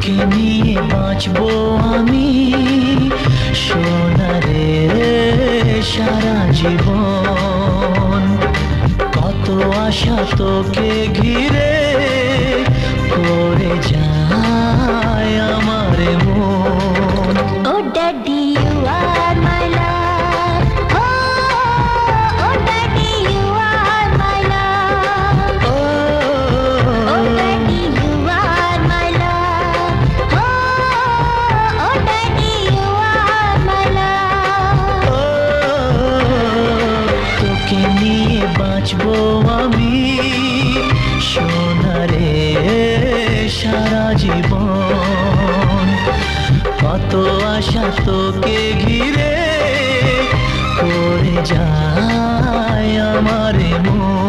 তোকে নিয়ে বাঁচবো আমি সোনারে সারা জীবন। কত আশা তোকে ঘিরে করে যায় আমার মন। Oh daddy you are my love, oh daddy you are my love, oh daddy you are my love, oh daddy you are my love. তোকে নিয়ে বাঁচবো আমি সোনারে সারা জীবন। কত আশা তোকে ঘিরে করে যায় আমার মন।